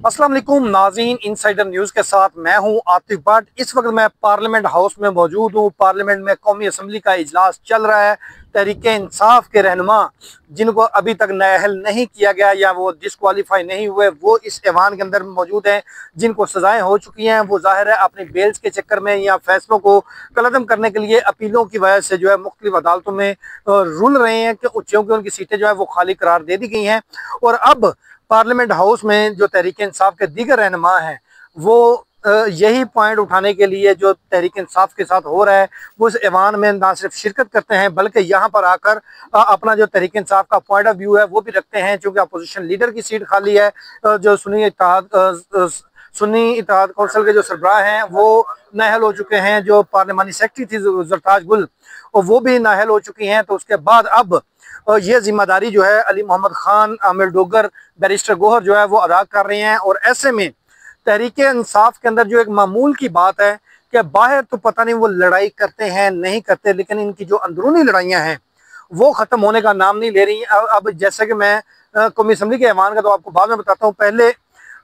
अस्सलाम वालेकुम नाज़रीन, इनसाइडर न्यूज़ के साथ मैं हूं आतिफ भट्ट। इस वक्त मैं पार्लियामेंट हाउस में मौजूद हूं। पार्लियामेंट में कौमी असम्बली का इजलास चल रहा है। तहरीक इंसाफ के रहनुमा जिनको अभी तक नाअहल नहीं किया गया या वो डिस्क्वालीफाई नहीं हुए, वो इस ऐवान के अंदर मौजूद हैं। जिनको सजाएं हो चुकी हैं वो जाहिर है अपनी बेल्स के चक्कर में या फैसलों को कलअदम करने के लिए अपीलों की वजह से जो है मुख्तलिफ अदालतों में रुल रहे हैं कि क्योंकि उनकी सीटें जो है वो खाली करार दे दी गई हैं। और अब पार्लियामेंट हाउस में जो तहरीक इंसाफ के दीगर रहनुमा हैं वो यही पॉइंट उठाने के लिए जो तहरीक इंसाफ के साथ हो रहा है वो इस ऐवान में ना सिर्फ शिरकत करते हैं बल्कि यहाँ पर आकर अपना जो तहरीक इंसाफ का पॉइंट ऑफ व्यू है वो भी रखते हैं। चूँकि अपोजिशन लीडर की सीट खाली है, जो सुन्नी इत्तेहाद कौंसिल के जो सरबराह हैं वो नाअहल हो चुके हैं। जो पार्लियामानी सेक्रेटरी थी जरताज गुल और वो भी नाअहल हो चुकी हैं। तो उसके बाद अब ये जिम्मेदारी जो है अली मोहम्मद खान, आमिर डोगर, बैरिस्टर गोहर जो है वो अदा कर रहे हैं। और ऐसे में तहरीक इंसाफ के अंदर जो एक मामूल की बात है कि बाहर तो पता नहीं वो लड़ाई करते हैं नहीं करते, लेकिन इनकी जो अंदरूनी लड़ाइयाँ हैं वो ख़त्म होने का नाम नहीं ले रही। अब जैसे कि मैं कौमी असम्बली के ऐवान का तो आपको बाद में बताता हूँ, पहले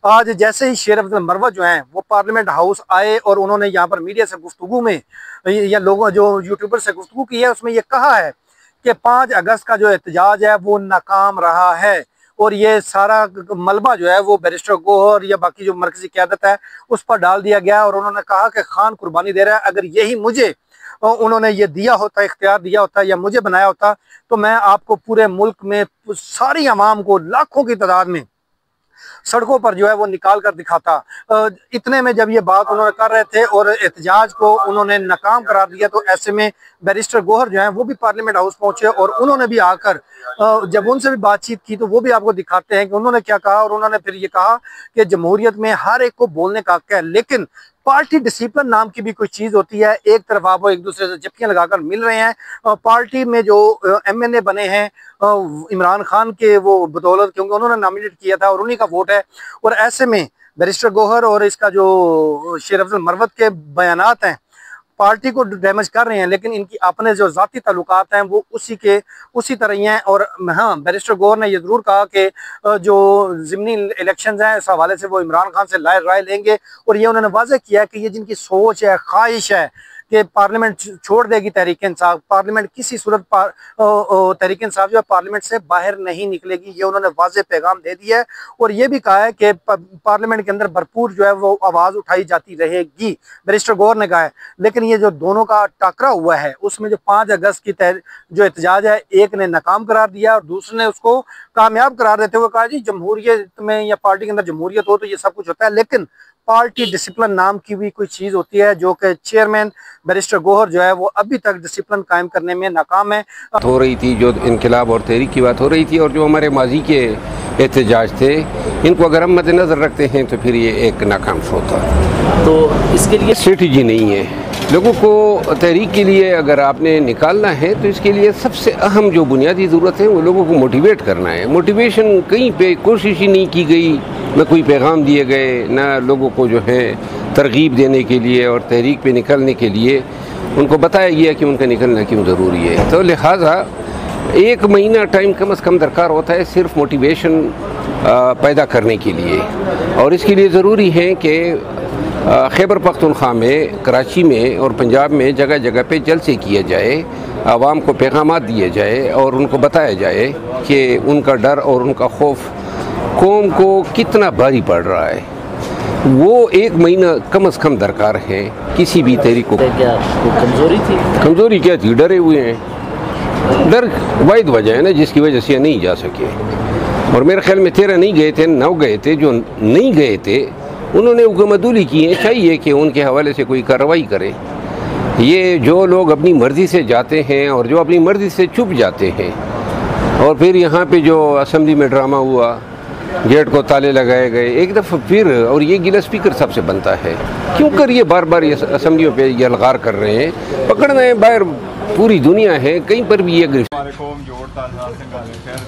आज जैसे ही शेर अब्दुल मरवत जो हैं वो पार्लियामेंट हाउस आए और उन्होंने यहाँ पर मीडिया से गुफ्तगू में या लोगों जो यूट्यूबर से गुफ्तगू की है उसमें ये कहा है कि 5 अगस्त का जो एहतजाज है वो नाकाम रहा है और ये सारा मलबा जो है वो बैरिस्टर गोहर या बाकी जो मरकजी क़यादत है उस पर डाल दिया गया। और उन्होंने कहा कि खान कुर्बानी दे रहा है, अगर यही मुझे उन्होंने ये दिया होता, इख्तियार दिया होता या मुझे बनाया होता तो मैं आपको पूरे मुल्क में सारी आवाम को लाखों की तादाद में सड़कों पर जो है वो निकाल कर दिखाता। इतने में जब ये बात उन्होंने कर रहे थे और एहतजाज को उन्होंने नाकाम करार दिया तो ऐसे में बैरिस्टर गोहर जो हैं वो भी पार्लियामेंट हाउस पहुंचे और उन्होंने भी आकर जब उनसे भी बातचीत की तो वो भी आपको दिखाते हैं कि उन्होंने क्या कहा। और उन्होंने फिर ये कहा कि जमहूरियत में हर एक को बोलने का हक है, लेकिन पार्टी डिसिप्लिन नाम की भी कोई चीज़ होती है। एक तरफ आप वो एक दूसरे से जप्पियाँ लगाकर मिल रहे हैं। पार्टी में जो MNA बने हैं इमरान खान के वो बदौलत, क्योंकि उन्होंने नॉमिनेट किया था और उन्हीं का वोट है। और ऐसे में बैरिस्टर गोहर और इसका जो शेर अब्दुल मरवत के बयानात हैं पार्टी को डैमेज कर रहे हैं, लेकिन इनकी अपने जो ज़ाती ताल्लुकात हैं वो उसी तरह ही हैं। और हाँ, बैरिस्टर गोहर ने ये ज़रूर कहा कि जो ज़िमनी इलेक्शंस हैं इस हवाले से वो इमरान खान से राय लेंगे। और ये उन्होंने वाज़ेह किया कि ये जिनकी सोच है, ख्वाहिश है कि पार्लियामेंट छोड़ देगी तहरीक इंसाफ, पार्लियामेंट किसी सूरत तहरीक इंसाफ जो है पार्लियामेंट से बाहर नहीं निकलेगी, ये उन्होंने वाज़ेह पैगाम दे दिया है। और ये भी कहा है कि पार्लियामेंट के अंदर भरपूर जो है वो आवाज़ उठाई जाती रहेगी, बैरिस्टर गोहर ने कहा है। लेकिन ये जो दोनों का टाकरा हुआ है उसमें जो 5 अगस्त की जो एहतजाज है एक ने नाकाम करार दिया और दूसरे ने उसको कामयाब करार देते हुए कहा जी जमहूरियत में या पार्टी के अंदर जमहूरियत हो तो ये सब कुछ होता है, लेकिन पार्टी डिसिप्लिन नाम की भी कोई चीज़ होती है जो कि चेयरमैन बैरिस्टर गोहर जो है वो अभी तक डिसिप्लिन कायम करने में नाकाम है। हो रही थी जो इनकलाब और तहरीक की बात हो रही थी और जो हमारे माजी के एहतजाज थे इनको अगर हम मद्देनज़र रखते हैं तो फिर ये एक नाकाम शो था। तो इसके लिए स्ट्रेटजी नहीं है। लोगों को तहरीक के लिए अगर आपने निकालना है तो इसके लिए सबसे अहम जो बुनियादी ज़रूरत है वो लोगों को मोटिवेट करना है। मोटिवेशन कहीं पे कोशिश ही नहीं की गई, न कोई पैगाम दिए गए, न लोगों को जो है तरगीब देने के लिए और तहरीक पे निकलने के लिए उनको बताया गया कि उनका निकलना क्यों ज़रूरी है। तो लिहाजा 1 महीना टाइम कम से कम दरकार होता है सिर्फ मोटिवेशन पैदा करने के लिए। और इसके लिए ज़रूरी है कि खैबर पख्तूनख्वा में, कराची में और पंजाब में जगह जगह पे जलसे किए जाए, आवाम को पैगामात दिए जाए और उनको बताया जाए कि उनका डर और उनका खौफ कौम को कितना भारी पड़ रहा है। वो 1 महीना कम से कम दरकार है किसी भी तहरीक को। क्या कमज़ोरी थी? कमज़ोरी क्या थी? डरे हुए हैं। डर वाहिद वजह है ना जिसकी वजह से नहीं जा सके। और मेरे ख्याल में 13 नहीं गए थे, 9 गए थे। जो नहीं गए थे उन्होंने हुकूमतूली की है, चाहिए कि उनके हवाले से कोई कार्रवाई करे। ये जो लोग अपनी मर्ज़ी से जाते हैं और जो अपनी मर्ज़ी से चुप जाते हैं और फिर यहाँ पे जो असम्बली में ड्रामा हुआ, गेट को ताले लगाए गए एक दफ़ा फिर, और ये गिला स्पीकर साहब से बनता है क्यों कर ये बार बार ये असम्बलियों पे ये अलगार कर रहे हैं। पकड़ना है बाहर पूरी दुनिया है, कहीं पर भी ये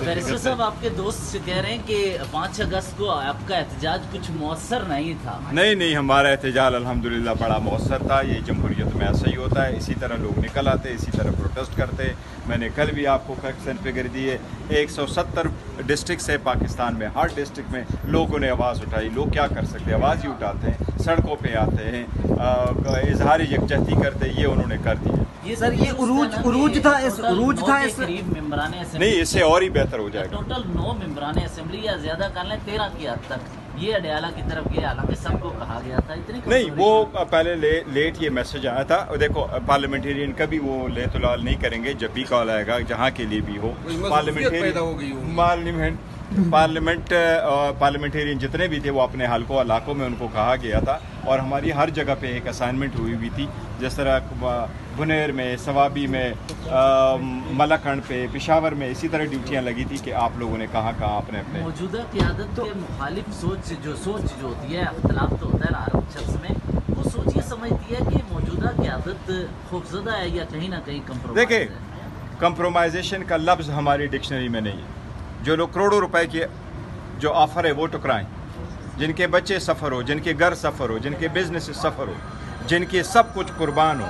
बैरिस्टर साहब साहब आपके दोस्त कह रहे हैं कि 5 अगस्त को आपका एहतजाज कुछ मौसर नहीं था। नहीं, हमारा एहतजाज अल्हम्दुलिल्लाह बड़ा मौसर था। ये जमहूरियत में ऐसा ही होता है, इसी तरह लोग निकल आते, इसी तरह प्रोटेस्ट करते। मैंने कल भी आपको फैक्ट्स एंड फिगर दिए, 170 डिस्ट्रिक्ट से पाकिस्तान में हर डिस्ट्रिक्ट में लोगों ने आवाज़ उठाई। लोग क्या कर सकते हैं, आवाज़ ही उठाते हैं, सड़कों पे आते हैं, इजहार यकजहती करते, ये उन्होंने कर दिया। ये सर ये उरूज था इस करीब मेंबरान असेंबली, नहीं इससे और ही बेहतर हो जाएगा। टोटल 9 मेंबरान असेंबली या ज्यादा कर लें 13 की हद तक ये अडयाला की तरफ गया, हालांकि सबको कहा गया था इतनी नहीं, वो पहले लेट ये मैसेज आया था। देखो पार्लियामेंटेरियन कभी वो लेतुलाल नहीं करेंगे, जब भी कॉल आएगा जहाँ के लिए भी हो पार्लियामेंटेरियन जितने भी थे वो अपने हल्कों इलाकों में उनको कहा गया था। और हमारी हर जगह पे एक असाइनमेंट हुई थी, जिस तरह बुनेर में, सवाबी में, मलाकंड पे, पेशावर में इसी तरह ड्यूटियां लगी थी कि आप लोगों ने कहाँ अपने अपने मौजूदा क़यादत के मुखालिफ सोच जो होती है, अख्तलाफ तो होता है हर शख्स में, वो सोच ये समझती है कि मौजूदा क़यादत खौफजदा है या कहीं ना कहीं कंप्रोमाइज़। देखिए, कंप्रोमाइजेशन का लफ्ज़ हमारी डिक्शनरी में नहीं है। जो लोग करोड़ों रुपए के जो ऑफ़र है वो टुकराएं, जिनके बच्चे सफ़र हो, जिनके घर सफ़र हो, जिनके बिजनेस सफ़र हो, जिनके सब कुछ कुर्बान हो।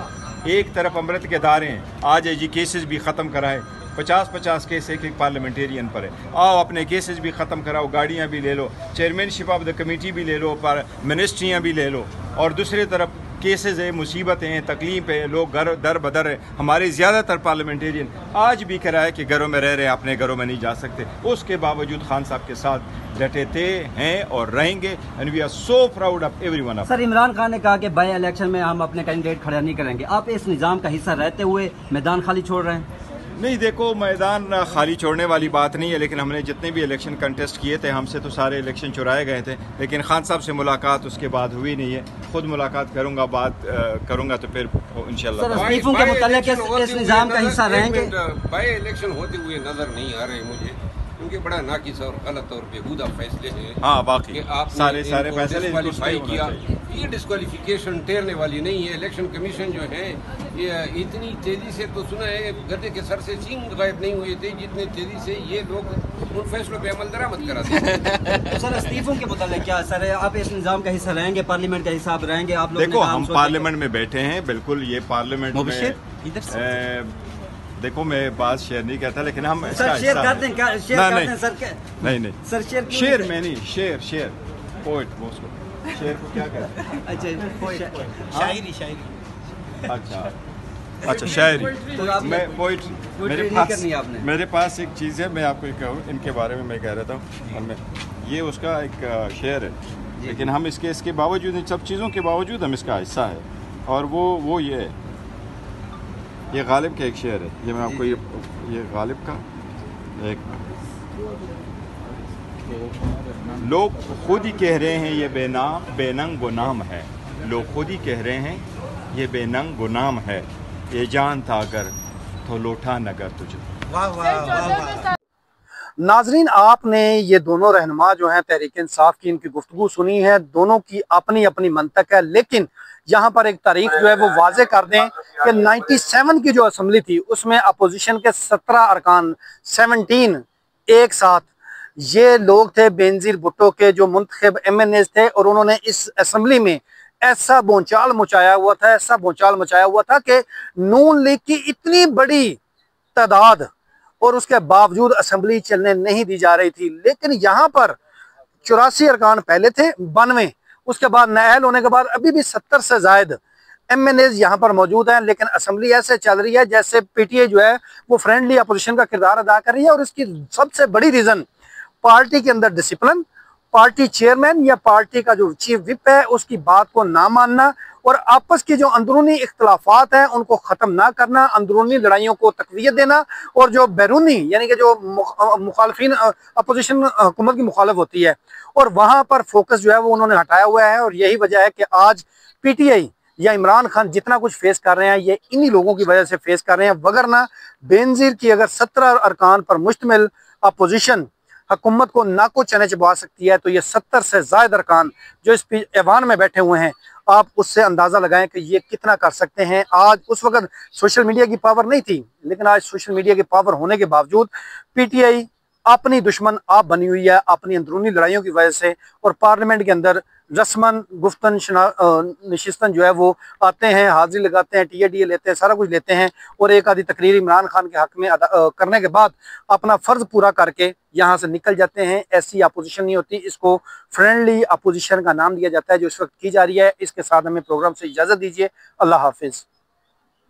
एक तरफ अमृत के दारे हैं, आज जी केसेस भी ख़त्म कराए, 50-50 केस एक पार्लियामेंटेरियन पर है। आओ अपने केसेस भी ख़त्म कराओ, गाड़ियाँ भी ले लो, चेयरमैनशिप ऑफ द कमेटी भी ले लो, पर मिनिस्ट्रियाँ भी ले लो। और दूसरी तरफ केसेस है, मुसीबतें हैं, तकलीफ है, लोग घर दर बदर है। हमारे ज़्यादातर पार्लियामेंटेरियन आज भी कह रहा है कि घरों में रह रहे हैं, अपने घरों में नहीं जा सकते। उसके बावजूद खान साहब के साथ डटे थे, हैं और रहेंगे। And we are so proud of everyone of. Sir, Imran Khan ने कहा कि बाई इलेक्शन में हम अपने कैंडिडेट खड़ा नहीं करेंगे। आप इस निज़ाम का हिस्सा रहते हुए मैदान खाली छोड़ रहे हैं? नहीं, देखो मैदान खाली छोड़ने वाली बात नहीं है, लेकिन हमने जितने भी इलेक्शन कंटेस्ट किए थे, हमसे तो सारे इलेक्शन चुराए गए थे। लेकिन खान साहब से मुलाकात उसके बाद हुई नहीं है। खुद मुलाकात करूंगा, बात करूंगा तो फिर इंशाल्लाह। सर, इस्तीफों के मुतालिक इस निज़ाम का हिस्सा रहेंगे? बाय इलेक्शन होते हुए नजर नहीं आ रहे मुझे, क्योंकि बड़ा नाकिस और गलत और बेहूदा फैसले हैं। हाँ, बाकी आप सारे फैसले डिस्क्वालीफाई किया, ये डिस्क्वालिफिकेशन ठहरने वाली नहीं है। इलेक्शन कमीशन जो है ये इतनी तेजी से, तो सुना है गधे के सर से सींग गायब नहीं हुए थे, जितनी तेजी से ये लोग उन फैसलों पे अमल दरामद कराते हैं। सर, इस्तीफों के मुतालिक क्या सर, आप इस निज़ाम का हिस्सा रहेंगे, पार्लियामेंट का हिस्सा रहेंगे? आप लोग देखो, हम पार्लियामेंट में बैठे हैं, बिल्कुल ये पार्लियामेंट में देखो, मैं बात शेयर नहीं करता, लेकिन हम सर शेयर करते हैं, शेयर करते हैं सर। नहीं सर, शेयर में नहीं, शेयर पोइट उसको शेयर को क्या कहते हैं? अच्छा, शायरी। अच्छा, शायरी। तो मैं पोइट, मेरे पास एक चीज़ है, मैं आपको एक कहूँ, इनके बारे में मैं कह रहा था, ये उसका एक शेयर है, लेकिन हम इसके बावजूद, इन सब चीज़ों के बावजूद हम इसका हिस्सा है। और वो ये है, ये गालिब का एक शेर है, ये मैं आपको ये गालिब का एक, लोग खुद ही कह रहे हैं ये बेनंग गुनाम है। लोग खुद ही कह रहे हैं ये बेनंग गुनाम है, ये जान था अगर तो लोटा नगर तुझे। वाह वाह वाह। नाजरीन, आपने ये दोनों रहनुमा जो हैं तहरीक इंसाफ की, इनकी गुफ्तगू सुनी है। दोनों की अपनी अपनी मंतक है, लेकिन यहाँ पर एक तारीख जो है वो वाजे कर दें कि 97 की जो असम्बली थी उसमें अपोजिशन के 17 अरकान 17 एक साथ ये लोग थे बेनजीर भुट्टो के जो मुंतखब MNAs थे, और उन्होंने इस असम्बली में ऐसा भूचाल मचाया हुआ था कि नून लीग की इतनी बड़ी तादाद और उसके बावजूद असम्बली चलने नहीं दी जा रही थी। लेकिन यहाँ पर 84 अरकान पहले थे, 92, उसके बाद नाअहल होने के बाद अभी भी 70 से ज्यादा MNAs यहाँ पर मौजूद हैं। लेकिन असम्बली ऐसे चल रही है जैसे PTI जो है वो फ्रेंडली अपोजिशन का किरदार अदा कर रही है। और इसकी सबसे बड़ी रीज़न पार्टी के अंदर डिसिप्लिन, पार्टी चेयरमैन या पार्टी का जो चीफ विप है उसकी बात को ना मानना, और आपस की जो अंदरूनी इख्तलाफात हैं उनको ख़त्म ना करना, अंदरूनी लड़ाइयों को तक़वियत देना, और जो बैरूनी यानी कि जो मुखालफिन अपोजिशन हुकूमत की मुखालिफ होती है और वहाँ पर फोकस जो है वो उन्होंने हटाया हुआ है। और यही वजह है कि आज PTI या इमरान खान जितना कुछ फेस कर रहे हैं ये इन्हीं लोगों की वजह से फेस कर रहे हैं। वगरना बेनजीर की अगर 17 अरकान पर मुश्तमिल अपोजिशन हुकूमत को नाको चने चबा सकती है, तो ये 70 से ज्यादा अरकान जो इस ऐवान में बैठे हुए हैं, आप उससे अंदाज़ा लगाएं कि ये कितना कर सकते हैं। आज उस वक्त सोशल मीडिया की पावर नहीं थी, लेकिन आज सोशल मीडिया की पावर होने के बावजूद PTI अपनी दुश्मन आप बनी हुई है अपनी अंदरूनी लड़ाइयों की वजह से। और पार्लियामेंट के अंदर रस्मन गुफ्तन नशिस्तन जो है वो आते हैं, हाजिरी लगाते हैं, टीए लेते हैं, सारा कुछ लेते हैं और एक आधी तकरीर इमरान खान के हक में करने के बाद अपना फ़र्ज पूरा करके यहाँ से निकल जाते हैं। ऐसी अपोजिशन नहीं होती, इसको फ्रेंडली अपोजिशन का नाम दिया जाता है जो इस वक्त की जा रही है। इसके साथ हमें प्रोग्राम से इजाज़त दीजिए। अल्लाह हाफिज़।